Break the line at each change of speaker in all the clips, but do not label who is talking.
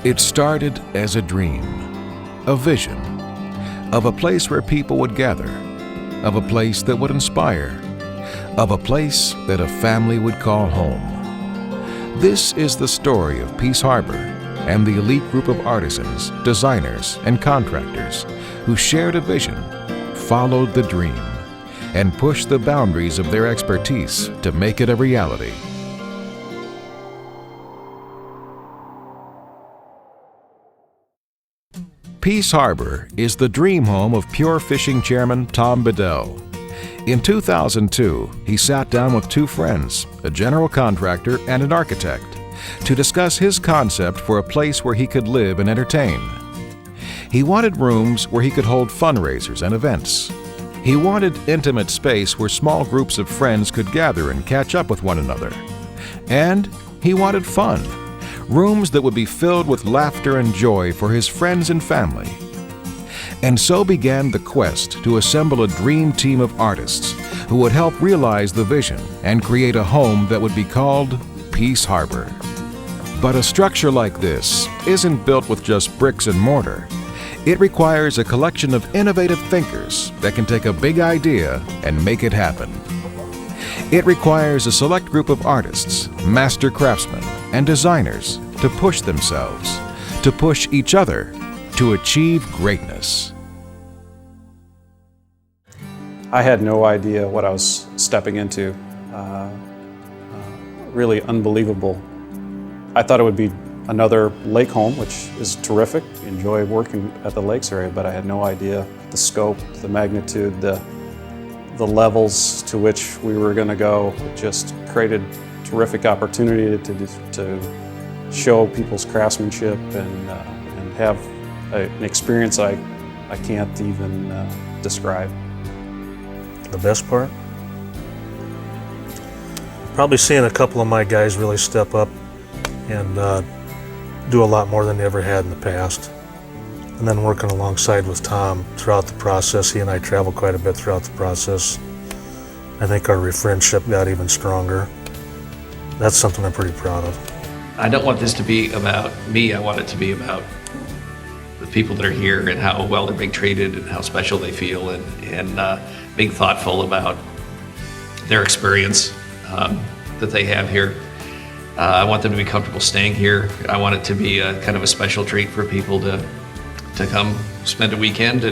It started as a dream, a vision, of a place where people would gather, of a place that would inspire, of a place that a family would call home. This is the story of Peace Harbor and the elite group of artisans, designers, and contractors who shared a vision, followed the dream, and pushed the boundaries of their expertise to make it a reality. Peace Harbor is the dream home of Pure Fishing chairman Tom Bedell. In 2002, he sat down with two friends, a general contractor and an architect, to discuss his concept for a place where he could live and entertain. He wanted rooms where he could hold fundraisers and events. He wanted intimate space where small groups of friends could gather and catch up with one another. And he wanted fun, rooms that would be filled with laughter and joy for his friends and family. And so began the quest to assemble a dream team of artists who would help realize the vision and create a home that would be called Peace Harbor. But a structure like this isn't built with just bricks and mortar. It requires a collection of innovative thinkers that can take a big idea and make it happen. It requires a select group of artists, master craftsmen, and designers to push themselves, to push each other, to achieve greatness.
I had no idea what I was stepping into. Really unbelievable. I thought it would be another lake home, which is terrific. Enjoy working at the lakes area, but I had no idea the scope, the magnitude, the levels to which we were going to go. It just created terrific opportunity to show people's craftsmanship and have an experience I can't even describe.
The best part? Probably seeing a couple of my guys really step up and do a lot more than they ever had in the past. And then working alongside with Tom throughout the process. He and I traveled quite a bit throughout the process. I think our friendship got even stronger. That's something I'm pretty proud of.
I don't want this to be about me. I want it to be about the people that are here and how well they're being treated and how special they feel, and being thoughtful about their experience that they have here. I want them to be comfortable staying here. I want it to be a kind of a special treat for people to come spend a weekend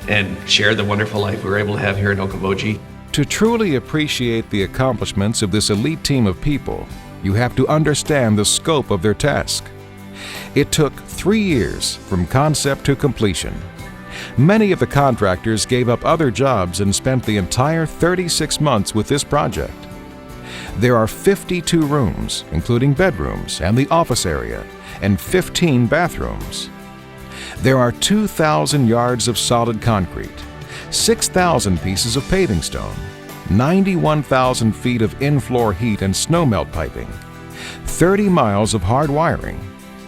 and share the wonderful life we were able to have here in Okoboji.
To truly appreciate the accomplishments of this elite team of people, you have to understand the scope of their task. It took 3 years from concept to completion. Many of the contractors gave up other jobs and spent the entire 36 months with this project. There are 52 rooms, including bedrooms and the office area, and 15 bathrooms. There are 2,000 yards of solid concrete, 6,000 pieces of paving stone, 91,000 feet of in-floor heat and snowmelt piping, 30 miles of hard wiring,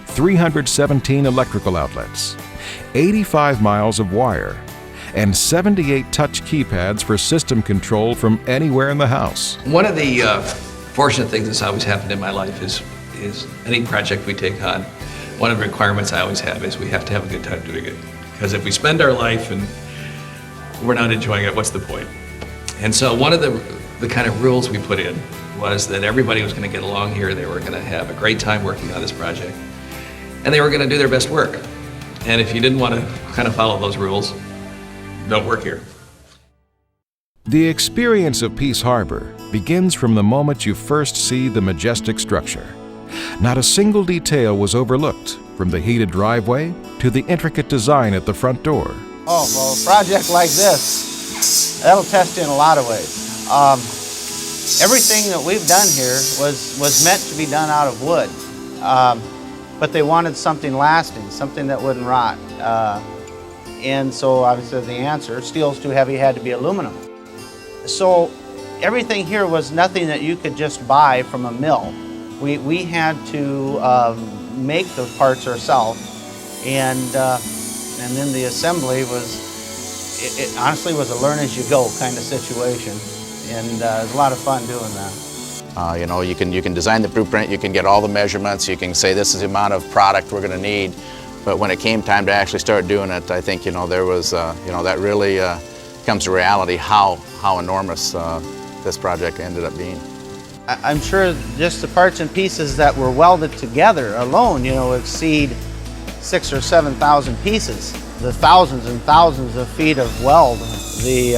317 electrical outlets, 85 miles of wire, and 78 touch keypads for system control from anywhere in the house.
One of the fortunate things that's always happened in my life is any project we take on, one of the requirements I always have is we have to have a good time doing it. Because if we spend our life and we're not enjoying it, what's the point? And so one of the kind of rules we put in was that everybody was going to get along here, they were going to have a great time working on this project, and they were going to do their best work. And if you didn't want to kind of follow those rules, don't work here.
The experience of Peace Harbor begins from the moment you first see the majestic structure. Not a single detail was overlooked, from the heated driveway to the intricate design at the front door.
Oh, well, a project like this, that'll test you in a lot of ways. Everything that we've done here was meant to be done out of wood, but they wanted something lasting, something that wouldn't rot. And so obviously the answer, steel's too heavy, had to be aluminum. So everything here was nothing that you could just buy from a mill. We had to make the parts ourselves, and then the assembly it honestly was a learn as you go kind of situation, and it was a lot of fun doing that.
You know, you can design the blueprint, you can get all the measurements, you can say this is the amount of product we're going to need. But when it came time to actually start doing it, I think, you know, there was, you know, that really comes to reality how enormous this project ended up being.
I'm sure just the parts and pieces that were welded together alone, you know, exceed 6,000 or 7,000 pieces. The thousands and thousands of feet of weld, the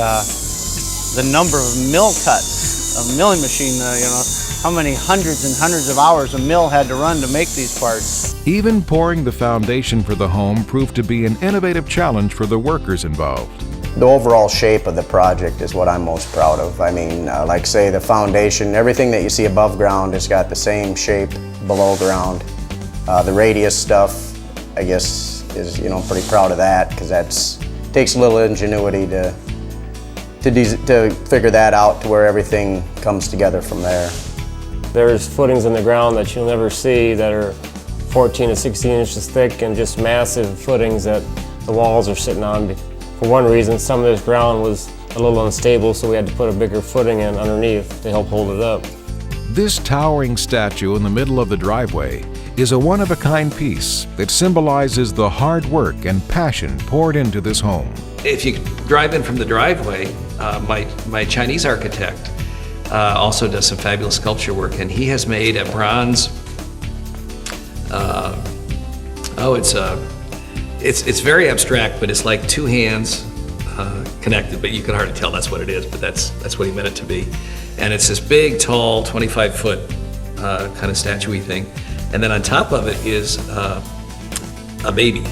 number of mill cuts, a milling machine, you know, how many hundreds and hundreds of hours a mill had to run to make these parts.
Even pouring the foundation for the home proved to be an innovative challenge for the workers involved.
The overall shape of the project is what I'm most proud of. I mean, like say the foundation, everything that you see above ground has got the same shape below ground. The radius stuff, I guess, is, you know, pretty proud of that, because that's takes a little ingenuity to figure that out to where everything comes together from there.
There's footings in the ground that you'll never see that are 14 to 16 inches thick, and just massive footings that the walls are sitting on. For one reason, some of this ground was a little unstable, so we had to put a bigger footing in underneath to help hold it up.
This towering statue in the middle of the driveway is a one-of-a-kind piece that symbolizes the hard work and passion poured into this home.
If you drive in from the driveway, my Chinese architect also does some fabulous sculpture work, and he has made a bronze, it's very abstract, but it's like two hands connected, but you can hardly tell that's what it is, but that's what he meant it to be. And it's this big, tall, 25-foot kind of statue-y thing. And then on top of it is a baby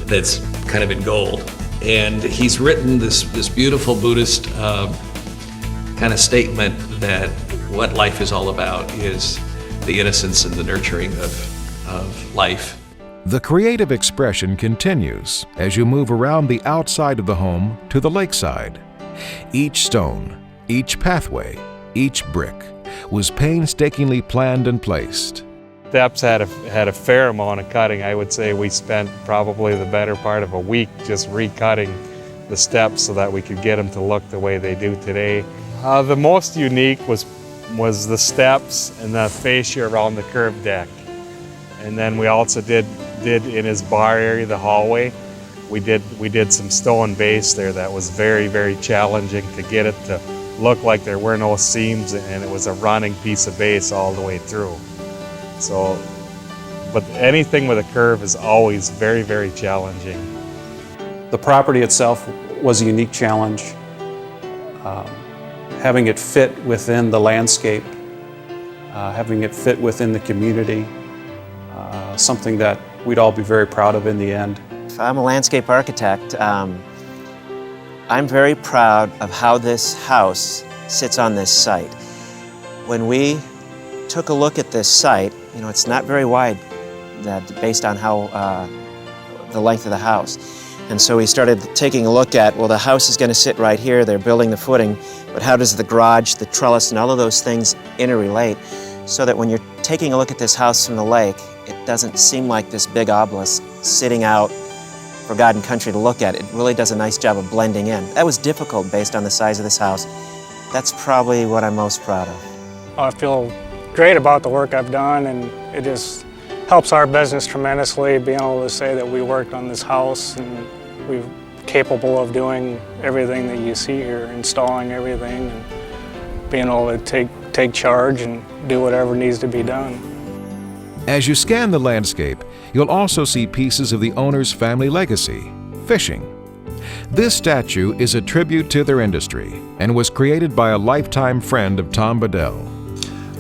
that's kind of in gold. And he's written this beautiful Buddhist kind of statement that what life is all about is the innocence and the nurturing of life.
The creative expression continues as you move around the outside of the home to the lakeside. Each stone, each pathway, each brick was painstakingly planned and placed.
Steps had a fair amount of cutting. I would say we spent probably the better part of a week just recutting the steps so that we could get them to look the way they do today. The most unique was the steps and the fascia around the curved deck. And then we also did in his bar area, the hallway, we did some stone base there that was very, very challenging to get it to look like there were no seams, and it was a running piece of base all the way through. So, but anything with a curve is always very, very challenging.
The property itself was a unique challenge. Having it fit within the landscape, having it fit within the community, something that we'd all be very proud of in the end.
I'm a landscape architect. I'm very proud of how this house sits on this site. When we took a look at this site, you know, it's not very wide based on how the length of the house. And so we started taking a look at, well, the house is going to sit right here, they're building the footing, but how does the garage, the trellis, and all of those things interrelate, so that when you're taking a look at this house from the lake, it doesn't seem like this big obelisk sitting out for God and country to look at. It really does a nice job of blending in. That was difficult based on the size of this house. That's probably what I'm most proud of.
I feel great about the work I've done, and it just helps our business tremendously, being able to say that we worked on this house and we're capable of doing everything that you see here, installing everything, and being able to take charge and do whatever needs to be done.
As you scan the landscape, you'll also see pieces of the owner's family legacy, fishing. This statue is a tribute to their industry and was created by a lifetime friend of Tom Bedell.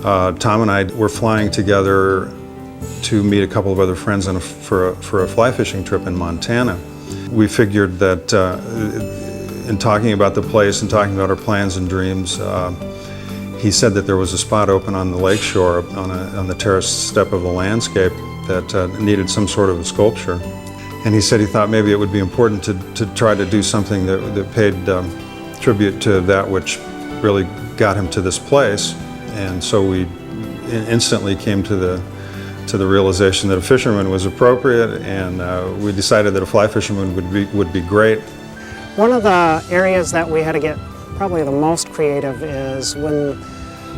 Tom and I were flying together to meet a couple of other friends for a fly fishing trip in Montana. We figured that in talking about the place and talking about our plans and dreams, he said that there was a spot open on the lakeshore on the terraced step of the landscape that needed some sort of a sculpture. And he said he thought maybe it would be important to try to do something that paid tribute to that which really got him to this place. And so we instantly came to the realization that a fisherman was appropriate, and we decided that a fly fisherman would be great.
One of the areas that we had to get probably the most creative is when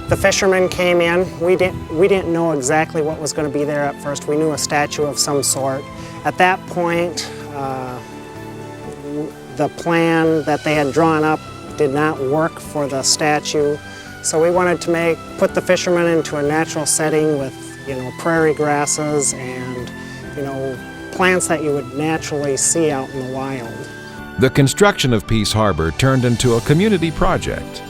The fishermen came in. We didn't know exactly what was going to be there at first. We knew a statue of some sort. At that point, the plan that they had drawn up did not work for the statue. So we wanted to put the fishermen into a natural setting with, prairie grasses and, plants that you would naturally see out in the wild.
The construction of Peace Harbor turned into a community project.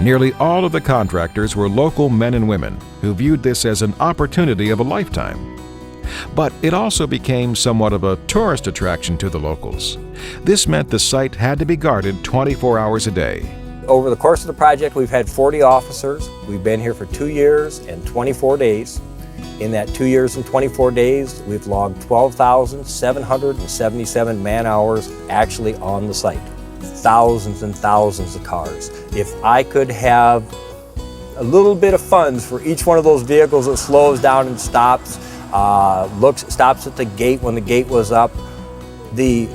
Nearly all of the contractors were local men and women who viewed this as an opportunity of a lifetime. But it also became somewhat of a tourist attraction to the locals. This meant the site had to be guarded 24 hours a day.
Over the course of the project, we've had 40 officers. We've been here for 2 years and 24 days. In that 2 years and 24 days, we've logged 12,777 man-hours actually on the site. Thousands and thousands of cars. If I could have a little bit of funds for each one of those vehicles that slows down and stops, stops at the gate when the gate was up. The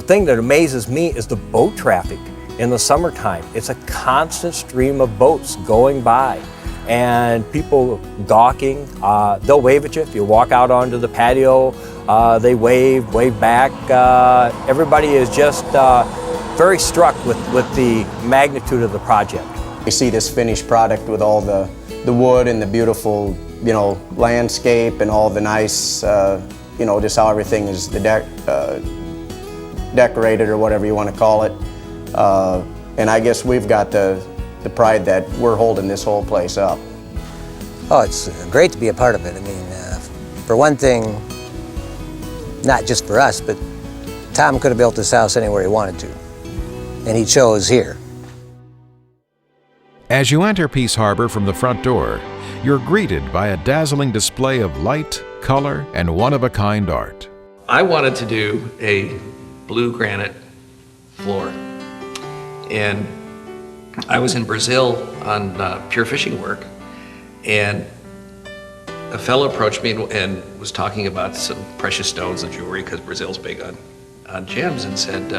thing that amazes me is the boat traffic in the summertime. It's a constant stream of boats going by and people gawking. They'll wave at you if you walk out onto the patio. They wave back. Everybody is just very struck with the magnitude of the project.
You see this finished product with all the wood and the beautiful, landscape and all the nice, just how everything is decorated or whatever you want to call it. And I guess we've got the pride that we're holding this whole place up.
Oh, it's great to be a part of it. I mean, for one thing, not just for us, but Tom could have built this house anywhere he wanted to, and he chose here.
As you enter Peace Harbor from the front door, you're greeted by a dazzling display of light, color, and one-of-a-kind art.
I wanted to do a blue granite floor. And I was in Brazil on pure fishing work, and a fellow approached me and was talking about some precious stones and jewelry, because Brazil's big on gems, and said,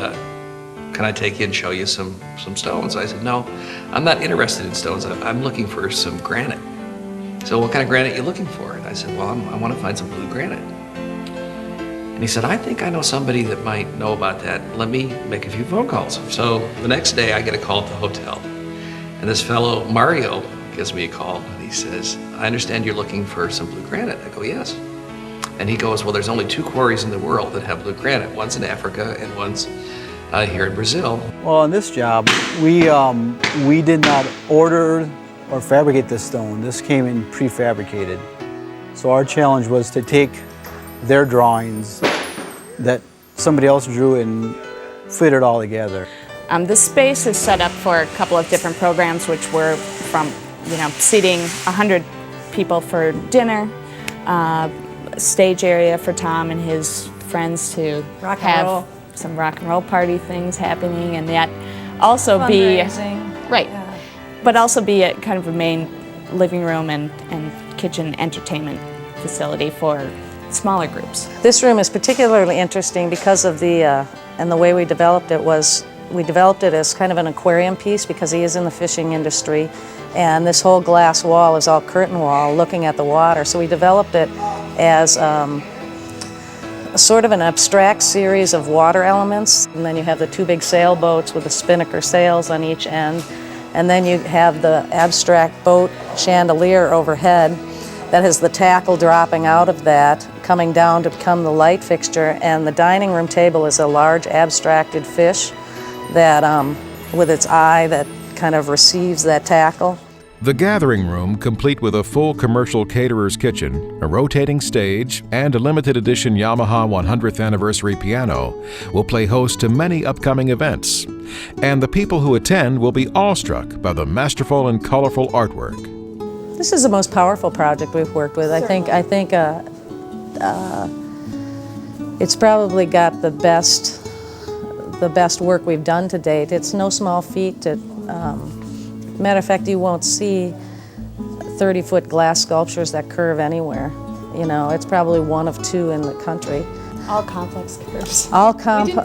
can I take you and show you some stones? I said, no, I'm not interested in stones. I'm looking for some granite. So what kind of granite are you looking for? And I said, well, I want to find some blue granite. And he said, I think I know somebody that might know about that. Let me make a few phone calls. So the next day I get a call at the hotel. And this fellow, Mario, gives me a call and he says, I understand you're looking for some blue granite. I go, yes. And he goes, well, there's only 2 quarries in the world that have blue granite. One's in Africa and one's here in Brazil.
Well, on this job, we did not order or fabricate this stone. This came in prefabricated. So our challenge was to take their drawings that somebody else drew and fit it all together.
This space is set up for a couple of different programs, which were from, seating 100 people for dinner, stage area for Tom and his friends to have some rock and roll party things happening, and yet also be right, but also be a kind of a main living room and kitchen entertainment facility for smaller groups.
This room is particularly interesting because of the way we developed it was, we developed it as kind of an aquarium piece because he is in the fishing industry, and this whole glass wall is all curtain wall looking at the water. So we developed it as sort of an abstract series of water elements, and then you have the 2 big sailboats with the spinnaker sails on each end, and then you have the abstract boat chandelier overhead that has the tackle dropping out of that, coming down to become the light fixture, and the dining room table is a large abstracted fish that, with its eye that kind of receives that tackle.
The gathering room, complete with a full commercial caterer's kitchen, a rotating stage, and a limited edition Yamaha 100th anniversary piano, will play host to many upcoming events. And the people who attend will be awestruck by the masterful and colorful artwork.
This is the most powerful project we've worked with. I think it's probably got the best work we've done to date. It's no small feat. Matter of fact, you won't see 30-foot glass sculptures that curve anywhere. It's probably one of 2 in the country.
All complex curves.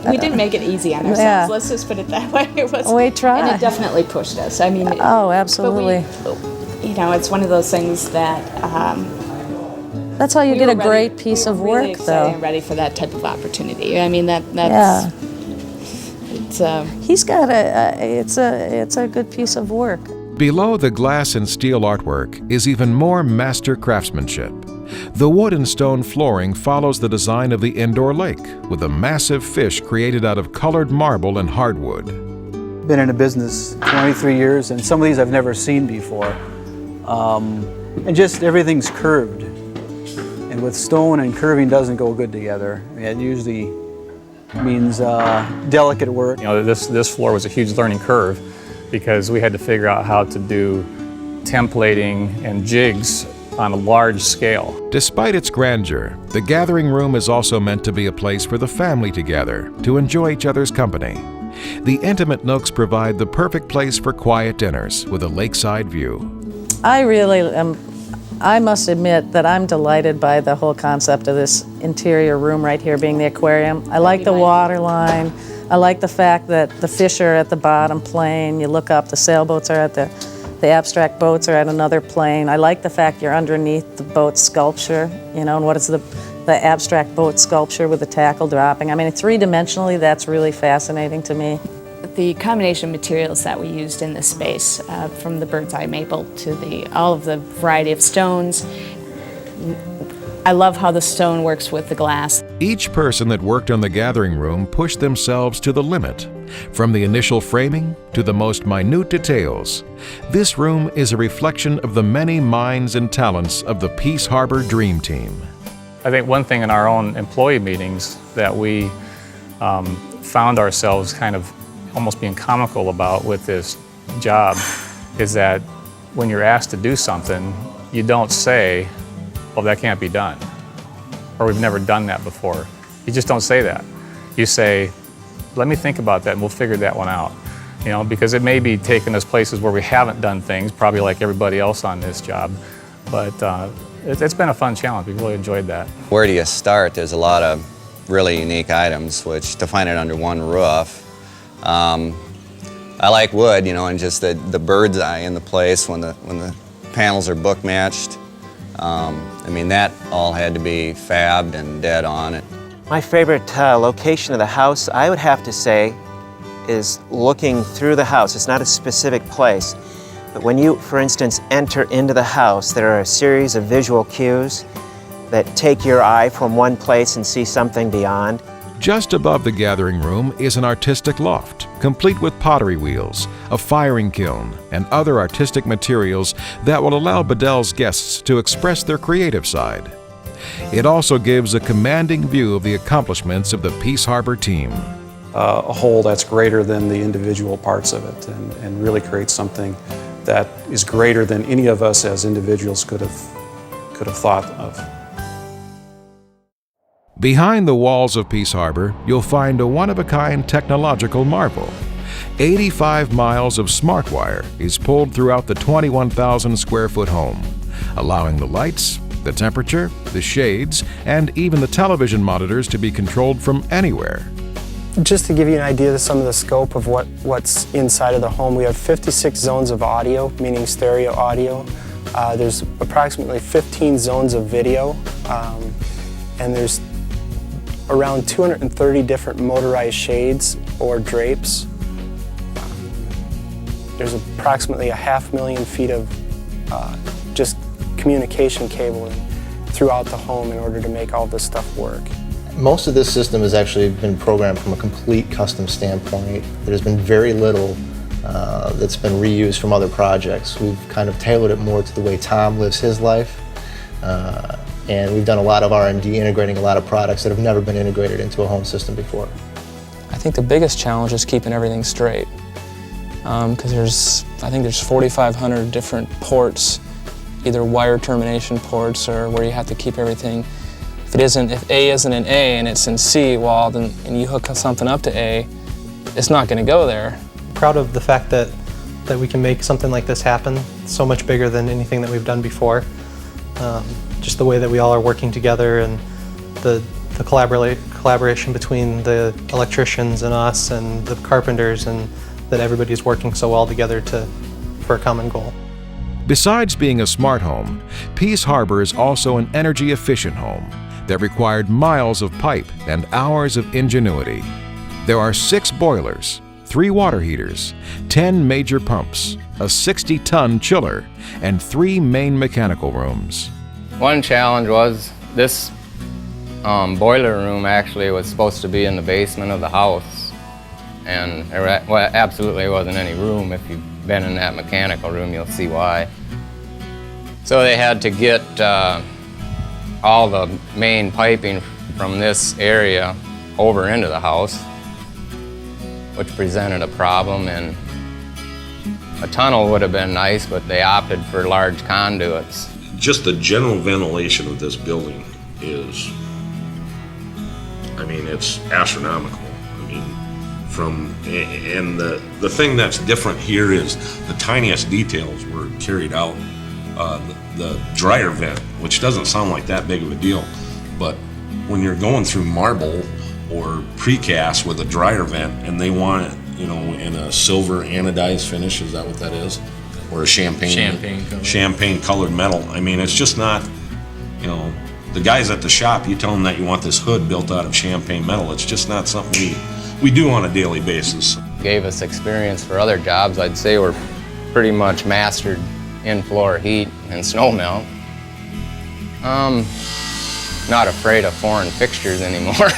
We
didn't make it easy on ourselves.
Yeah.
Let's just put it that way.
We tried.
And it definitely pushed us. I mean.
Oh, absolutely.
you know, it's one of those things that
that's how you get a great
piece
piece of
really
work,
excited
though.
and ready for that type of opportunity. I mean, that's
Yeah.
it's
He's got it's a good piece of work.
Below the glass and steel artwork is even more master craftsmanship. The wood and stone flooring follows the design of the indoor lake, with a massive fish created out of colored marble and hardwood.
Been in a business 23 years, and some of these I've never seen before. And just everything's curved. And with stone and curving doesn't go good together. It usually means delicate work.
You know, this floor was a huge learning curve because we had to figure out how to do templating and jigs on a large scale.
Despite its grandeur, the gathering room is also meant to be a place for the family to gather, to enjoy each other's company. The intimate nooks provide the perfect place for quiet dinners with a lakeside view.
I must admit that I'm delighted by the whole concept of this interior room right here being the aquarium. I like the water line. I like the fact that the fish are at the bottom plane. You look up, the sailboats are at the abstract boats are at another plane. I like the fact you're underneath the boat sculpture, you know, and what is the abstract boat sculpture with the tackle dropping. I mean, three-dimensionally, that's really fascinating to me.
the combination of materials that we used in this space, from the bird's eye maple to all of the variety of stones. I love how the stone works with the glass.
Each person that worked on the gathering room pushed themselves to the limit, from the initial framing to the most minute details. This room is a reflection of the many minds and talents of the Peace Harbor Dream Team.
I think one thing in our own employee meetings that we found ourselves kind of almost being comical about with this job is that when you're asked to do something, you don't say, well, that can't be done, or we've never done that before. You just don't say that. You say, let me think about that and we'll figure that one out. You know, because it may be taking us places where we haven't done things, probably like everybody else on this job, but it's been a fun challenge. We've really enjoyed that.
Where do you start? There's a lot of really unique items, which to find it under one roof. I like wood, you know, and just the bird's eye in the place when the panels are book matched. I mean, that all had to be fabbed and dead on it.
My favorite location of the house, I would have to say, is looking through the house. It's not a specific place, but when you, for instance, enter into the house, there are a series of visual cues that take your eye from one place and see something beyond.
Just above the gathering room is an artistic loft, complete with pottery wheels, a firing kiln, and other artistic materials that will allow Bedells guests to express their creative side. It also gives a commanding view of the accomplishments of the Peace Harbor team.
A whole that's greater than the individual parts of it, and really creates something that is greater than any of us as individuals could have thought of.
Behind the walls of Peace Harbor, you'll find a one-of-a-kind technological marvel. 85 miles of smart wire is pulled throughout the 21,000 square foot home, allowing the lights, the temperature, the shades, and even the television monitors to be controlled from anywhere.
Just to give you an idea of some of the scope of what's inside of the home, we have 56 zones of audio, meaning stereo audio. There's approximately 15 zones of video, and there's around 230 different motorized shades or drapes. There's approximately 500,000 feet of just communication cabling throughout the home in order to make all this stuff work.
Most of this system has actually been programmed from a complete custom standpoint. There's been very little that's been reused from other projects. We've kind of tailored it more to the way Tom lives his life. And we've done a lot of R&D integrating a lot of products that have never been integrated into a home system before.
I think the biggest challenge is keeping everything straight. Because I think there's 4,500 different ports, either wire termination ports or where you have to keep everything. If A isn't in A and it's in C, well, then and you hook something up to A, it's not going to go there.
Proud of the fact that we can make something like this happen. It's so much bigger than anything that we've done before. Just the way that we all are working together and the collaboration between the electricians and us and the carpenters, and that everybody's working so well together for a common goal.
Besides being a smart home, Peace Harbor is also an energy-efficient home that required miles of pipe and hours of ingenuity. There are 6 boilers, 3 water heaters, 10 major pumps, a 60-ton chiller, and 3 main mechanical rooms.
One challenge was this boiler room actually was supposed to be in the basement of the house, and there absolutely wasn't any room. If you've been in that mechanical room, you'll see why. So they had to get all the main piping from this area over into the house, which presented a problem, and a tunnel would have been nice, but they opted for large conduits.
Just the general ventilation of this building is, I mean, it's astronomical. I mean, and the thing that's different here is the tiniest details were carried out. The dryer vent, which doesn't sound like that big of a deal, but when you're going through marble or precast with a dryer vent and they want it, you know, in a silver anodized finish, is that what that is? Or a champagne colored metal. I mean, it's just not, you know, the guys at the shop, you tell them that you want this hood built out of champagne metal. It's just not something we do on a daily basis.
Gave us experience for other jobs. I'd say we're pretty much mastered in-floor heat and snow melt. Not afraid of foreign fixtures anymore.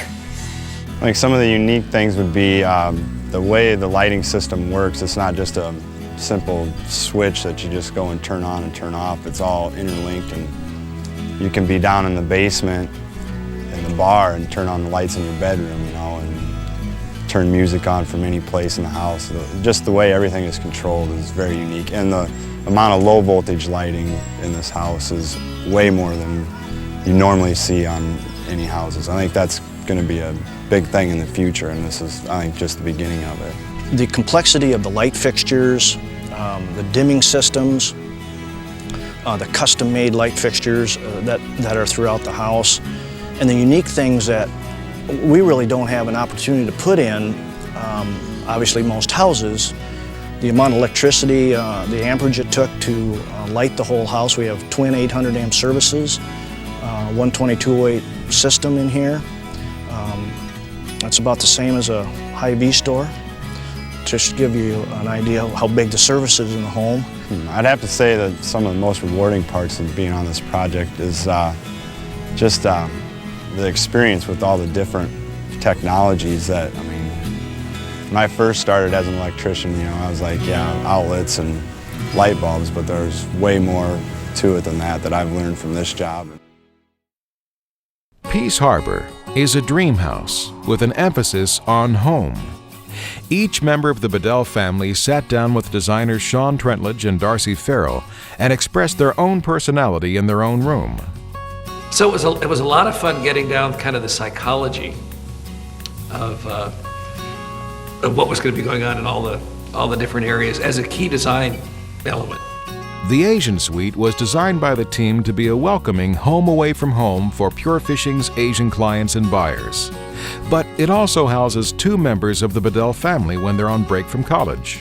Like some of the unique things would be the way the lighting system works. It's not just a simple switch that you just go and turn on and turn off. It's all interlinked, and you can be down in the basement in the bar and turn on the lights in your bedroom, you know, and turn music on from any place in the house. Just the way everything is controlled is very unique, and the amount of low voltage lighting in this house is way more than you normally see on any houses. I think that's going to be a big thing in the future, and this is, I think, just the beginning of it.
The complexity of the light fixtures, the dimming systems, the custom-made light fixtures that are throughout the house, and the unique things that we really don't have an opportunity to put in, obviously most houses. The amount of electricity, the amperage it took to light the whole house. We have twin 800 amp services, 122-weight system in here. That's about the same as a Hy-Vee store. Just to give you an idea of how big the service is in the home.
I'd have to say that some of the most rewarding parts of being on this project is just the experience with all the different technologies that, I mean, when I first started as an electrician, you know, I was like, yeah, outlets and light bulbs, but there's way more to it than that I've learned from this job.
Peace Harbor is a dream house with an emphasis on home. Each member of the Bedell family sat down with designers Sean Trentledge and Darcy Farrell and expressed their own personality in their own room.
So it was a lot of fun getting down kind of the psychology of what was going to be going on in all the different areas as a key design element.
The Asian Suite was designed by the team to be a welcoming home away from home for Pure Fishing's Asian clients and buyers. But it also houses 2 members of the Bedell family when they're on break from college.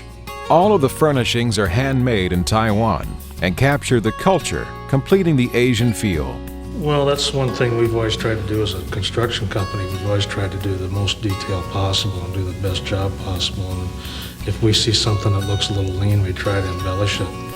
All of the furnishings are handmade in Taiwan and capture the culture, completing the Asian feel.
Well, that's one thing we've always tried to do as a construction company. We've always tried to do the most detail possible and do the best job possible. And if we see something that looks a little lean, we try to embellish it.